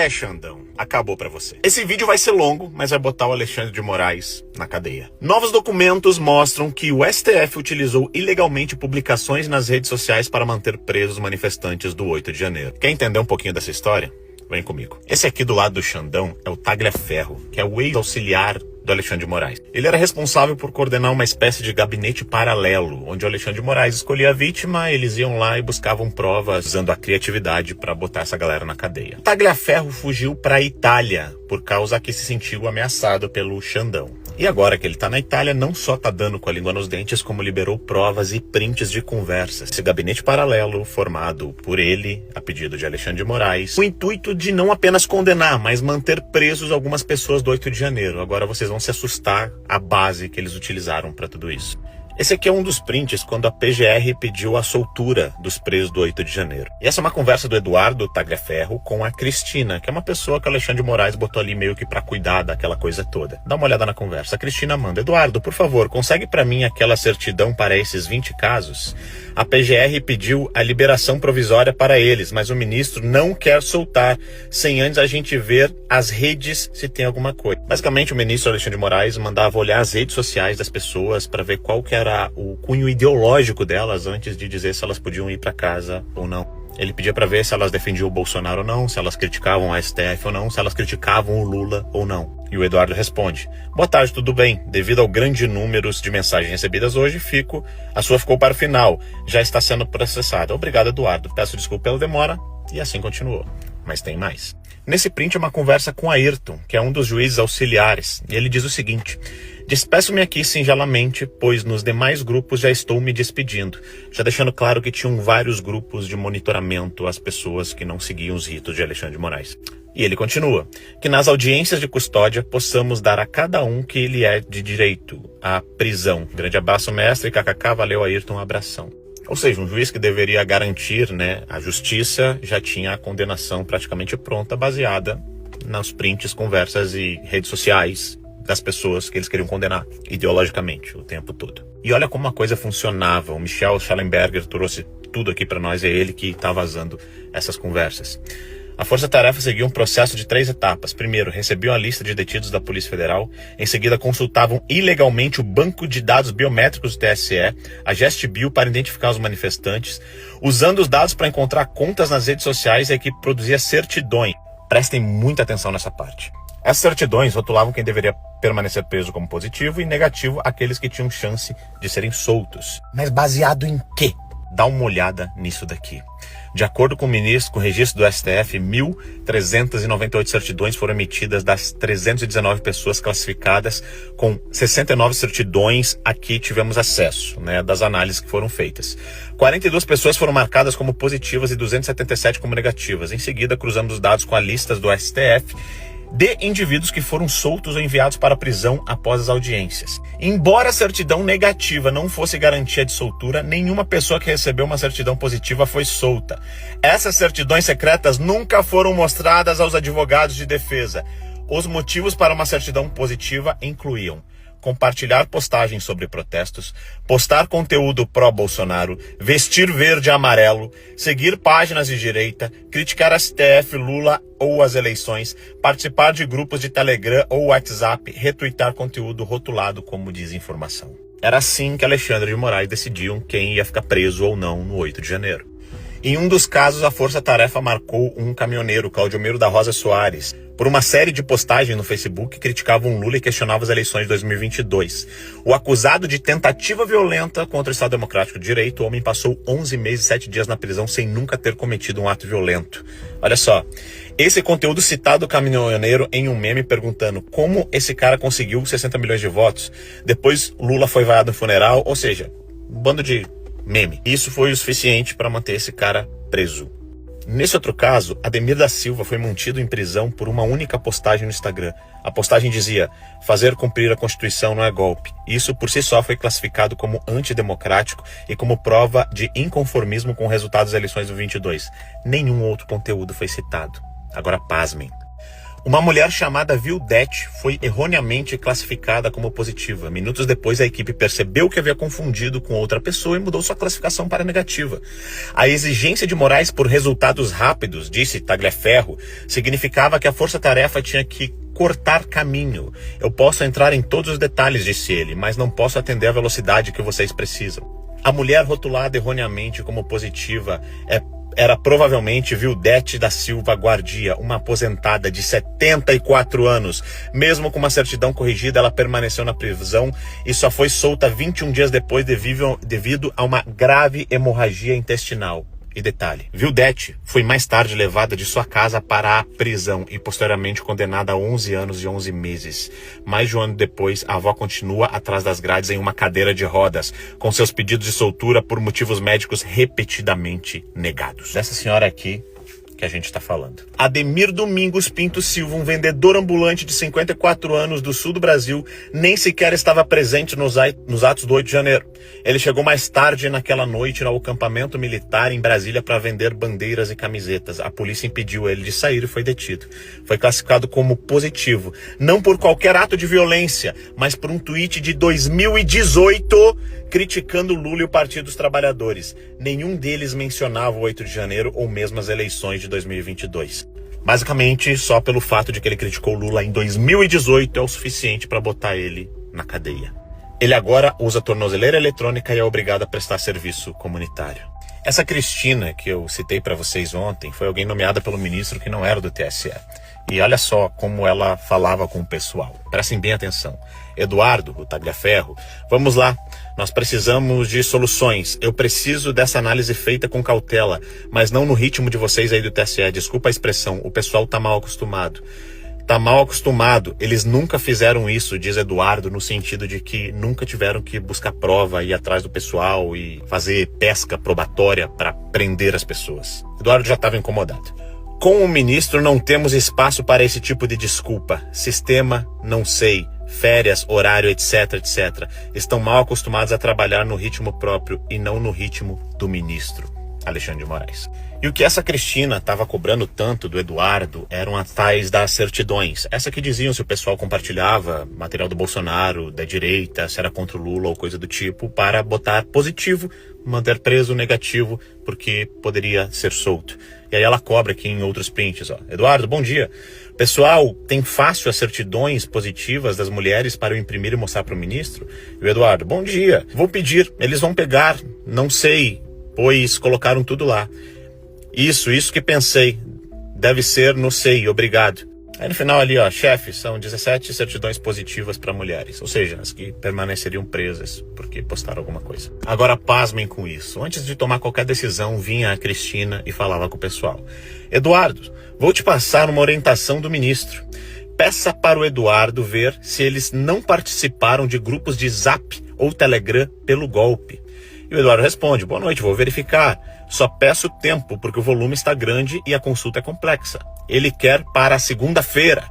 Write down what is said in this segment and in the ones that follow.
Xandão, acabou pra você. Esse vídeo vai ser longo, mas vai botar o Alexandre de Moraes na cadeia. Novos documentos mostram que o STF utilizou ilegalmente publicações nas redes sociais para manter presos manifestantes do 8 de janeiro. Quer entender um pouquinho dessa história? Vem comigo. Esse aqui do lado do Xandão é o Tagliaferro, que é o ex-auxiliar do Alexandre de Moraes. Ele era responsável por coordenar uma espécie de gabinete paralelo, onde o Alexandre de Moraes escolhia a vítima, eles iam lá e buscavam provas usando a criatividade para botar essa galera na cadeia. O Tagliaferro fugiu para a Itália por causa que se sentiu ameaçado pelo Xandão. E agora que ele tá na Itália, não só tá dando com a língua nos dentes, como liberou provas e prints de conversas. Esse gabinete paralelo, formado por ele, a pedido de Alexandre de Moraes, com o intuito de não apenas condenar, mas manter presos algumas pessoas do 8 de janeiro. Agora vocês vão se assustar a base que eles utilizaram para tudo isso. Esse aqui é um dos prints quando a PGR pediu a soltura dos presos do 8 de janeiro. E essa é uma conversa do Eduardo Tagliaferro com a Cristina, que é uma pessoa que o Alexandre de Moraes botou ali meio que pra cuidar daquela coisa toda. Dá uma olhada na conversa. A Cristina manda: Eduardo, por favor, consegue pra mim aquela certidão para esses 20 casos? A PGR pediu a liberação provisória para eles, mas o ministro não quer soltar sem antes a gente ver as redes se tem alguma coisa. Basicamente, o ministro Alexandre de Moraes mandava olhar as redes sociais das pessoas para ver qual que era o cunho ideológico delas antes de dizer se elas podiam ir para casa ou não. Ele pedia para ver se elas defendiam o Bolsonaro ou não, se elas criticavam a STF ou não, se elas criticavam o Lula ou não. E o Eduardo responde: boa tarde, tudo bem? Devido ao grande número de mensagens recebidas hoje, a sua ficou para o final. Já está sendo processada. Obrigado, Eduardo. Peço desculpa pela demora. E assim continuou. Mas tem mais. Nesse print é uma conversa com Ayrton, que é um dos juízes auxiliares. E ele diz o seguinte: despeço-me aqui singelamente, pois nos demais grupos já estou me despedindo, já deixando claro que tinham vários grupos de monitoramento às pessoas que não seguiam os ritos de Alexandre de Moraes. E ele continua: que nas audiências de custódia possamos dar a cada um que ele é de direito, a prisão. Grande abraço, mestre, kkk, valeu, Ayrton, um abração. Ou seja, um juiz que deveria garantir, a justiça já tinha a condenação praticamente pronta, baseada nos prints, conversas e redes sociais das pessoas que eles queriam condenar ideologicamente o tempo todo. E olha como a coisa funcionava. O Michel Schellenberger trouxe tudo aqui para nós, é ele que está vazando essas conversas. A Força Tarefa seguiu um processo de 3 etapas. Primeiro, recebiam a lista de detidos da Polícia Federal. Em seguida, consultavam ilegalmente o banco de dados biométricos do TSE, a GestBio, para identificar os manifestantes, usando os dados para encontrar contas nas redes sociais e a equipe produzia certidões. Prestem muita atenção nessa parte. Essas certidões rotulavam quem deveria permanecer preso como positivo e negativo aqueles que tinham chance de serem soltos. Mas baseado em quê? Dá uma olhada nisso daqui. De acordo com o ministro, com o registro do STF, 1.398 certidões foram emitidas das 319 pessoas classificadas, com 69 certidões aqui tivemos acesso, das análises que foram feitas. 42 pessoas foram marcadas como positivas e 277 como negativas. Em seguida, cruzamos os dados com a lista do STF de indivíduos que foram soltos ou enviados para a prisão após as audiências. Embora a certidão negativa não fosse garantia de soltura, nenhuma pessoa que recebeu uma certidão positiva foi solta. Essas certidões secretas nunca foram mostradas aos advogados de defesa. Os motivos para uma certidão positiva incluíam compartilhar postagens sobre protestos, postar conteúdo pró-Bolsonaro, vestir verde e amarelo, seguir páginas de direita, criticar STF, Lula ou as eleições, participar de grupos de Telegram ou WhatsApp, retuitar conteúdo rotulado como desinformação. Era assim que Alexandre de Moraes decidiam quem ia ficar preso ou não no 8 de janeiro. Em um dos casos, a Força Tarefa marcou um caminhoneiro, Claudemiro da Rosa Soares, por uma série de postagens no Facebook que criticavam Lula e questionavam as eleições de 2022. O acusado de tentativa violenta contra o Estado Democrático de Direito, o homem passou 11 meses e 7 dias na prisão sem nunca ter cometido um ato violento. Olha só, esse conteúdo citado o caminhoneiro em um meme perguntando como esse cara conseguiu 60 milhões de votos. Depois Lula foi vaiado no funeral, ou seja, um bando de meme. Isso foi o suficiente para manter esse cara preso. Nesse outro caso, Ademir da Silva foi mantido em prisão por uma única postagem no Instagram. A postagem dizia: fazer cumprir a Constituição não é golpe. Isso por si só foi classificado como antidemocrático e como prova de inconformismo com o resultado das eleições do 22. Nenhum outro conteúdo foi citado. Agora pasmem. Uma mulher chamada Vildete foi erroneamente classificada como positiva. Minutos depois, a equipe percebeu que havia confundido com outra pessoa e mudou sua classificação para negativa. A exigência de Moraes por resultados rápidos, disse Tagliaferro, significava que a força-tarefa tinha que cortar caminho. Eu posso entrar em todos os detalhes, disse ele, mas não posso atender à velocidade que vocês precisam. A mulher rotulada erroneamente como positiva era provavelmente Vildete da Silva Guardia, uma aposentada de 74 anos. Mesmo com uma certidão corrigida, ela permaneceu na prisão e só foi solta 21 dias depois devido a uma grave hemorragia intestinal. E detalhe, Vildete foi mais tarde levada de sua casa para a prisão e posteriormente condenada a 11 anos e 11 meses. Mais de um ano depois, a avó continua atrás das grades em uma cadeira de rodas, com seus pedidos de soltura por motivos médicos repetidamente negados. Dessa senhora aqui que a gente está falando. Ademir Domingos Pinto Silva, um vendedor ambulante de 54 anos do sul do Brasil, nem sequer estava presente nos atos do 8 de janeiro. Ele chegou mais tarde naquela noite ao acampamento militar em Brasília para vender bandeiras e camisetas. A polícia impediu ele de sair e foi detido. Foi classificado como positivo, não por qualquer ato de violência, mas por um tweet de 2018 criticando Lula e o Partido dos Trabalhadores. Nenhum deles mencionava o 8 de janeiro ou mesmo as eleições de 2022. Basicamente, só pelo fato de que ele criticou Lula em 2018 é o suficiente para botar ele na cadeia. Ele agora usa tornozeleira eletrônica e é obrigado a prestar serviço comunitário. Essa Cristina, que eu citei para vocês ontem, foi alguém nomeada pelo ministro que não era do TSE. E olha só como ela falava com o pessoal. Prestem bem atenção. Eduardo, o Tagliaferro, vamos lá. Nós precisamos de soluções. Eu preciso dessa análise feita com cautela, mas não no ritmo de vocês aí do TSE. Desculpa a expressão, o pessoal tá mal acostumado. Tá mal acostumado. Eles nunca fizeram isso, diz Eduardo, no sentido de que nunca tiveram que buscar prova, ir atrás do pessoal e fazer pesca probatória para prender as pessoas. Eduardo já estava incomodado. Com o ministro não temos espaço para esse tipo de desculpa. Sistema, não sei. Férias, horário, etc, etc. Estão mal acostumados a trabalhar no ritmo próprio e não no ritmo do ministro Alexandre de Moraes. E o que essa Cristina estava cobrando tanto do Eduardo eram as tais das certidões. Essa que diziam se o pessoal compartilhava material do Bolsonaro, da direita, se era contra o Lula ou coisa do tipo, para botar positivo, manter preso negativo, porque poderia ser solto. E aí ela cobra aqui em outros prints, ó. Eduardo, bom dia. Pessoal, tem fácil as certidões positivas das mulheres para eu imprimir e mostrar para o ministro? E o Eduardo, bom dia. Vou pedir, eles vão pegar, não sei, pois colocaram tudo lá. Isso que pensei. Deve ser, não sei, obrigado. Aí no final ali, ó, chefe, são 17 certidões positivas para mulheres, ou seja, as que permaneceriam presas porque postaram alguma coisa. Agora pasmem com isso. Antes de tomar qualquer decisão, vinha a Cristina e falava com o pessoal. Eduardo, vou te passar uma orientação do ministro. Peça para o Eduardo ver se eles não participaram de grupos de Zap ou Telegram pelo golpe. E o Eduardo responde, boa noite, vou verificar. Só peço tempo, porque o volume está grande e a consulta é complexa. Ele quer para segunda-feira.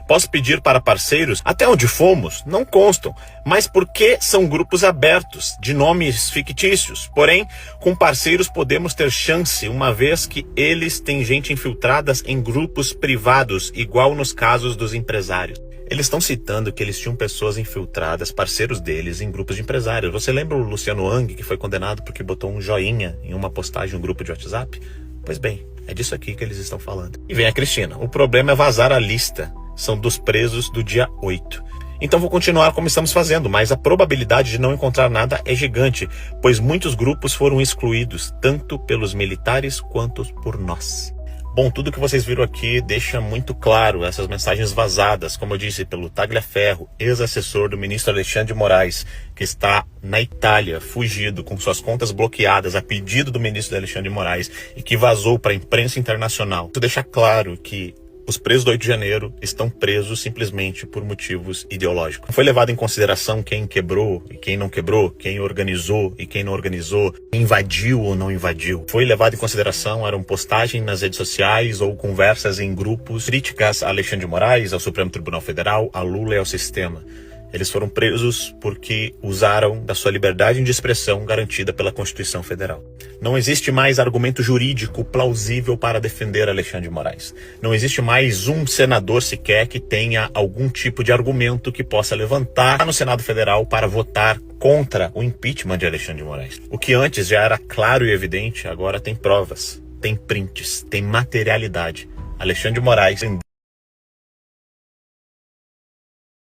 Posso pedir para parceiros? Até onde fomos, não constam. Mas porque são grupos abertos, de nomes fictícios. Porém, com parceiros podemos ter chance, uma vez que eles têm gente infiltradas em grupos privados, igual nos casos dos empresários. Eles estão citando que eles tinham pessoas infiltradas, parceiros deles, em grupos de empresários. Você lembra o Luciano Hang, que foi condenado porque botou um joinha em uma postagem em um grupo de WhatsApp? Pois bem, é disso aqui que eles estão falando. E vem a Cristina. O problema é vazar a lista. São dos presos do dia 8. Então vou continuar como estamos fazendo, mas a probabilidade de não encontrar nada é gigante, pois muitos grupos foram excluídos, tanto pelos militares quanto por nós. Bom, tudo que vocês viram aqui deixa muito claro essas mensagens vazadas, como eu disse, pelo Tagliaferro, ex-assessor do ministro Alexandre de Moraes, que está na Itália, fugido, com suas contas bloqueadas a pedido do ministro Alexandre de Moraes e que vazou para a imprensa internacional. Isso deixa claro que os presos do 8 de janeiro estão presos simplesmente por motivos ideológicos. Não foi levado em consideração quem quebrou e quem não quebrou, quem organizou e quem não organizou, quem invadiu ou não invadiu. Foi levado em consideração, eram postagens nas redes sociais ou conversas em grupos críticas a Alexandre de Moraes, ao Supremo Tribunal Federal, a Lula e ao sistema. Eles foram presos porque usaram da sua liberdade de expressão garantida pela Constituição Federal. Não existe mais argumento jurídico plausível para defender Alexandre de Moraes. Não existe mais um senador sequer que tenha algum tipo de argumento que possa levantar no Senado Federal para votar contra o impeachment de Alexandre de Moraes. O que antes já era claro e evidente, agora tem provas, tem prints, tem materialidade. Alexandre de Moraes